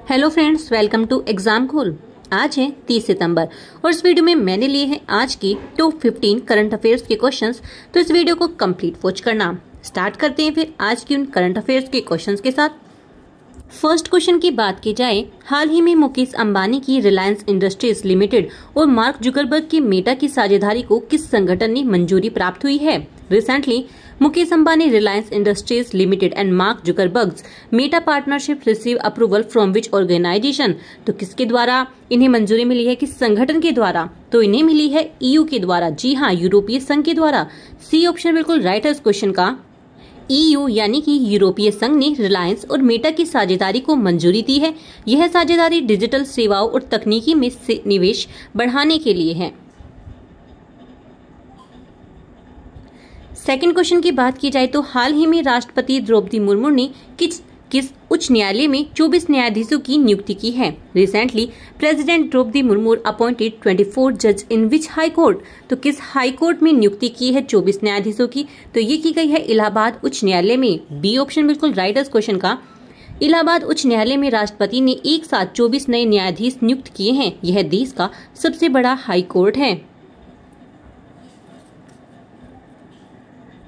Hello friends, welcome to exam cool. आज है 30 सितंबर और इस वीडियो में मैंने लिए हैं आज की टॉप 15 करंट अफेयर्स के क्वेश्चंस। तो इस वीडियो को कंप्लीट वॉच करना। स्टार्ट करते हैं फिर आज की उन करंट अफेयर्स के क्वेश्चंस के साथ। फर्स्ट क्वेश्चन की बात की जाए, हाल ही में मुकेश अंबानी की रिलायंस इंडस्ट्रीज लिमिटेड और मार्क जुकरबर्ग की मेटा की साझेदारी को किस संगठन ने मंजूरी प्राप्त हुई है? Recently Mukesh Ambani Reliance Industries Limited and Mark Zuckerberg's Meta partnership receive approval from which organisation? तो किसके द्वारा इन्हें मंजूरी मिली है, किस संगठन के द्वारा? तो इन्हें मिली है ईयू के द्वारा। जी हाँ, यूरोपीय संघ के द्वारा। सी ऑप्शन बिल्कुल राइट है इस क्वेश्चन का। ईयू यानी कि यूरोपीय संघ ने रिलायंस और मेटा की साझेदारी को मंजूरी दी है। यह साझेदारी डिजिटल सेवाओं और तकनीकी में निवेश बढ़ाने के लिए है। सेकंड क्वेश्चन की बात की जाए तो हाल ही में राष्ट्रपति द्रौपदी मुर्मू ने किस उच्च न्यायालय में 24 न्यायाधीशों की नियुक्ति की है? Recently president Droupadi Murmu appointed 24 जज इन विच हाई कोर्ट? तो किस हाई कोर्ट में नियुक्ति की है 24 न्यायाधीशों की? तो ये की गई है इलाहाबाद उच्च न्यायालय में। बी ऑप्शन बिल्कुल राइट है इस क्वेश्चन का। इलाहाबाद उच्च न्यायालय में राष्ट्रपति ने एक साथ 24 नए न्यायाधीश नियुक्त किए हैं। यह देश का सबसे बड़ा हाई कोर्ट है।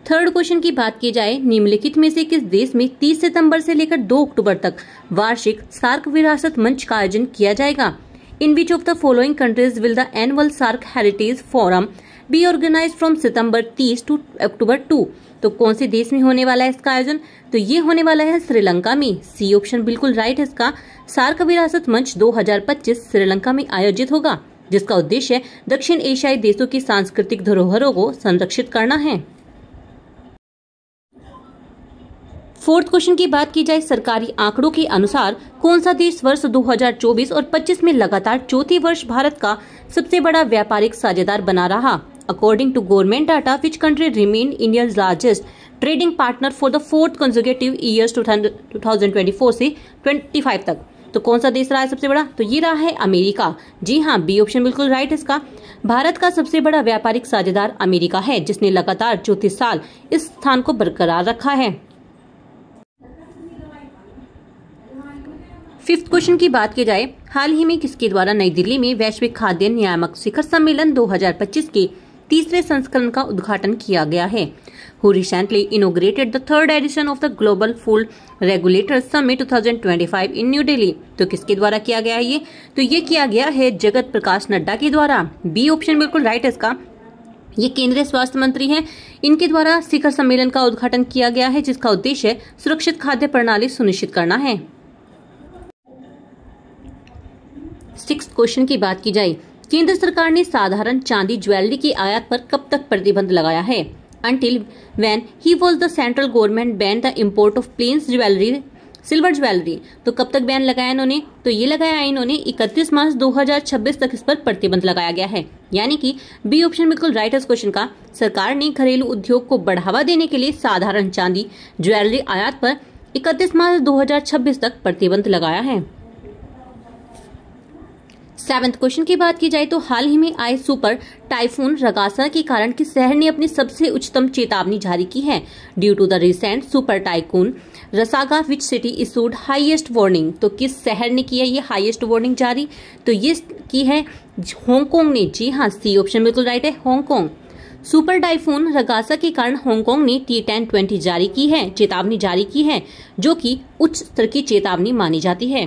थर्ड क्वेश्चन की बात की जाए, निम्नलिखित में से किस देश में 30 सितंबर से लेकर 2 अक्टूबर तक वार्षिक सार्क विरासत मंच का आयोजन किया जाएगा? In which of the following countries will the annual SAARC heritage forum be organised from September 30 to October 2? तो कौन से देश में होने वाला है इसका आयोजन? तो ये होने वाला है श्रीलंका में। सी ऑप्शन बिल्कुल राइट है इसका। सार्क विरासत मंच 2025 श्रीलंका में आयोजित होगा, जिसका उद्देश्य दक्षिण एशियाई देशों की सांस्कृतिक धरोहरों को संरक्षित करना है। फोर्थ क्वेश्चन की बात की जाए, सरकारी आंकड़ों के अनुसार कौन सा देश वर्ष 2024 और 25 में लगातार चौथी वर्ष भारत का सबसे बड़ा व्यापारिक साझेदार बना रहा? According to government data, which country remain India's largest trading partner for the fourth consecutive years 2024 से 25 तक? तो कौन सा देश रहा है सबसे बड़ा? तो ये रहा है अमेरिका। जी हाँ, बी ऑप्शन बिल्कुल राइट इसका। भारत का सबसे बड़ा व्यापारिक साझेदार अमेरिका है, जिसने लगातार चौथे साल इस स्थान को बरकरार रखा है। फिफ्थ क्वेश्चन की बात की जाए, हाल ही में किसके द्वारा नई दिल्ली में वैश्विक खाद्य नियामक शिखर सम्मेलन 2025 के तीसरे संस्करण का उद्घाटन किया गया है? Who recently inaugurated the third edition of the global food regulators summit 2025 in new Delhi? तो किसके द्वारा किया गया है ये? तो ये किया गया है जगत प्रकाश नड्डा के द्वारा। बी ऑप्शन बिल्कुल राइट है इसका। ये केंद्रीय स्वास्थ्य मंत्री हैं, इनके द्वारा शिखर सम्मेलन का उद्घाटन किया गया है, जिसका उद्देश्य सुरक्षित खाद्य प्रणाली सुनिश्चित करना है। सिक्स्थ क्वेश्चन की बात की जाए, केंद्र सरकार ने साधारण चांदी ज्वेलरी की आयात पर कब तक प्रतिबंध लगाया है? Until when he was the central government banned the import of plain jewellery, silver jewellery? तो कब तक बैन लगाया इन्होंने? तो ये लगाया है इन्होंने 31 मार्च 2026 तक इस पर प्रतिबंध लगाया गया है। यानी कि बी ऑप्शन बिल्कुल राइट है इस क्वेश्चन का। सरकार ने घरेलू उद्योग को बढ़ावा देने के लिए साधारण चांदी ज्वेलरी आयात पर 31 मार्च 2026 तक प्रतिबंध लगाया है। सेवंथ क्वेश्चन की बात की जाए तो हाल ही में आए सुपर टाइफून रगासा के कारण किस शहर ने अपनी सबसे उच्चतम चेतावनी जारी की है? Due to the recent super typhoon रसागा which city issued highest warning? तो किस शहर ने की है ये हाईएस्ट वार्निंग जारी? तो ये की है हांगकांग ने। जी हाँ, सी ऑप्शन बिल्कुल राइट है, हांगकांग। सुपर टाइफून रगासा के कारण हांगकांग ने T1020 जारी की है, चेतावनी जारी की है, जो कि उच्च स्तर की चेतावनी मानी जाती है।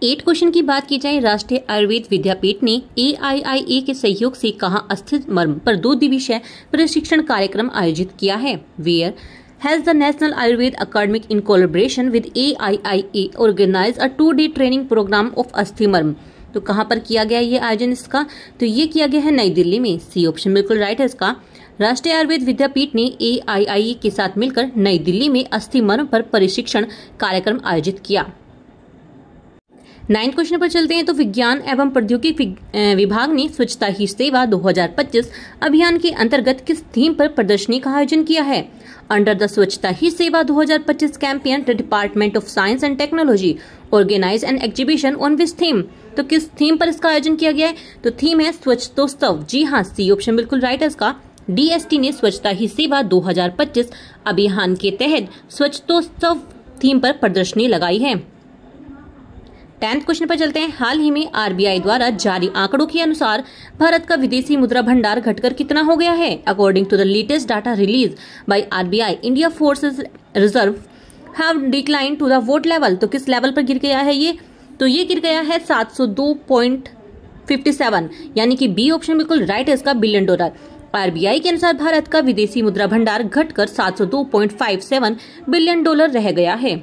8 क्वेश्चन की बात की जाए, राष्ट्रीय आयुर्वेद विद्यापीठ ने AIIA के सहयोग से कहाँ अस्थिर मर्म पर 2 दिवसीय प्रशिक्षण कार्यक्रम आयोजित किया है? Where has the National Ayurveda academic in collaboration with AIIA organise a 2-day training programme of Asthi Marma? तो कहाँ पर किया गया ये आयोजन इसका? तो ये किया गया है नई दिल्ली में। सी ऑप्शन बिल्कुल राइट है इसका। राष्ट्रीय आयुर्वेद विद्यापीठ ने AIIA के साथ मिलकर नई दिल्ली में अस्थि मर्म पर प्रशिक्षण कार्यक्रम आयोजित किया। 9th क्वेश्चन पर चलते हैं तो विज्ञान एवं प्रौद्योगिकी विभाग ने स्वच्छता ही सेवा 2025 अभियान के अंतर्गत किस थीम पर प्रदर्शनी का आयोजन किया है? अंडर द स्वच्छता Hi Seva 2025 campaign the department of science and technology organise an exhibition on which theme? तो किस थीम पर इसका आयोजन किया गया है? तो थीम है स्वच्छतोत्सव। जी हाँ, सी ऑप्शन बिल्कुल राइट है इसका। DST ने स्वच्छता ही सेवा 2025 अभियान के तहत स्वच्छतोत्सव थीम पर प्रदर्शनी लगाई है। 10th क्वेश्चन पर चलते हैं। हाल ही में आरबीआई द्वारा जारी आंकड़ों के अनुसार भारत का विदेशी मुद्रा भंडार घटकर कितना हो गया है? According to the latest data release by RBI, India forces reserve have decline to the vote level. तो किस लेवल पर गिर गया है ये? तो ये गिर गया है 702.57, यानी कि बी ऑप्शन बिल्कुल राइट है इसका, बिलियन डॉलर। आरबीआई के अनुसार भारत का विदेशी मुद्रा भंडार घटकर 702.57 बिलियन डॉलर रह गया है।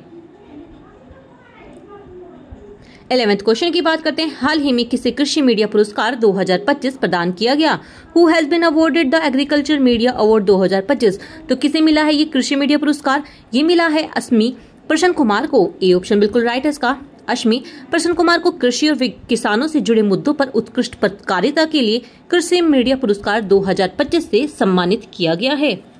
11th क्वेश्चन की बात करते हैं। हाल ही में किसे कृषि मीडिया पुरस्कार 2025 प्रदान किया गया? Who has been awarded the agriculture media award 2025? तो किसे मिला है ये कृषि मीडिया पुरस्कार? ये मिला है अश्मी प्रसन्न कुमार को। ए ऑप्शन बिल्कुल राइट है इसका, अश्मी प्रसन्न कुमार को कृषि और किसानों से जुड़े मुद्दों पर उत्कृष्ट पत्रकारिता के लिए कृषि मीडिया पुरस्कार 2025 से सम्मानित किया गया है।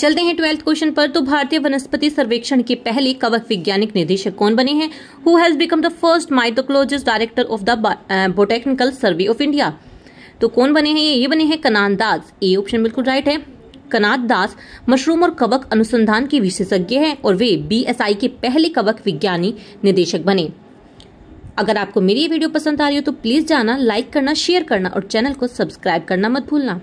चलते हैं 12th क्वेश्चन पर। तो भारतीय वनस्पति सर्वेक्षण के पहले कवक वैज्ञानिक निदेशक कौन बने हैं? Who has become the first mycologist director of the Botanical Survey of India? तो कौन बने हैं ये बने हैं कनान दास। ए ऑप्शन बिल्कुल राइट है। कनान दास मशरूम और कवक अनुसंधान के विशेषज्ञ हैं और वे बीएसआई के पहले कवक विज्ञानी निदेशक बने। अगर आपको मेरी ये वीडियो पसंद आ रही हो तो प्लीज जाना लाइक करना, शेयर करना और चैनल को सब्सक्राइब करना मत भूलना।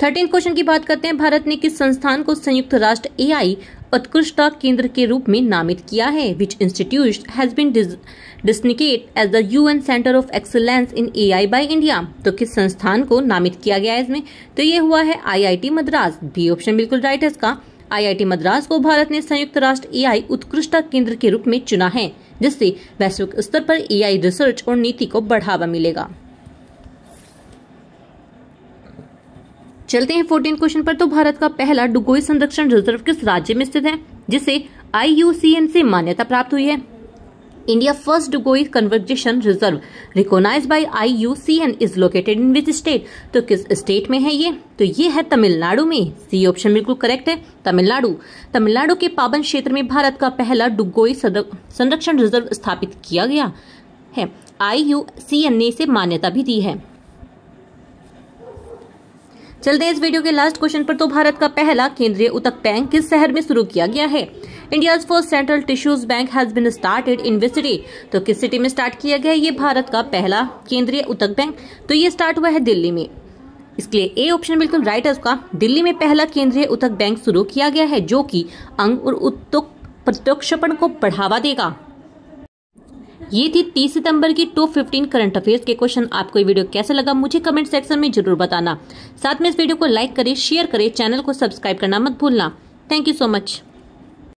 13th क्वेश्चन की बात करते हैं। भारत ने किस संस्थान को संयुक्त राष्ट्र एआई उत्कृष्टता केंद्र के रूप में नामित किया है? Which institute has been distinguished as the UN centre of excellence in AI by India? तो किस संस्थान को नामित किया गया है इसमें? तो ये हुआ है आईआईटी मद्रास। बी ऑप्शन बिल्कुल राइट है इसका, आईआईटी मद्रास को भारत ने संयुक्त राष्ट्र एआई उत्कृष्टता केंद्र के रूप में चुना है, जिससे वैश्विक स्तर पर एआई रिसर्च और नीति को बढ़ावा मिलेगा। चलते हैं 14th क्वेश्चन पर। तो भारत का पहला डुगोई संरक्षण रिजर्व किस राज्य में स्थित है, जिसे IUCN से मान्यता प्राप्त हुई है? India first dugong conservation reserve recognised by IUCN is located in which state? तो किस स्टेट में है ये? तो ये है तमिलनाडु में। सी ऑप्शन बिल्कुल करेक्ट है, तमिलनाडु। तमिलनाडु के पाबन क्षेत्र में भारत का पहला डुगोई संरक्षण रिजर्व स्थापित किया गया है। IUCN ने इसे मान्यता भी दी है। चलते हैं इस वीडियो के लास्ट क्वेश्चन पर। तो भारत का पहला केंद्रीय उतक बैंक किस शहर में शुरू किया गया है? India's first central tissues bank has been started in which city? तो किस सिटी में स्टार्ट किया गया ये भारत का पहला केंद्रीय उतक बैंक? तो ये स्टार्ट हुआ है दिल्ली में। इसके लिए ए ऑप्शन बिल्कुल राइट है उसका, दिल्ली में पहला केंद्रीय उतक बैंक शुरू किया गया है, जो कि अंग और उत्तक प्रत्योक्षपण को बढ़ावा देगा। ये थी 30 सितंबर की टॉप 15 करंट अफेयर्स के क्वेश्चन। आपको ये वीडियो कैसा लगा मुझे कमेंट सेक्शन में जरूर बताना। साथ में इस वीडियो को लाइक करें, शेयर करें, चैनल को सब्सक्राइब करना मत भूलना। Thank you so much.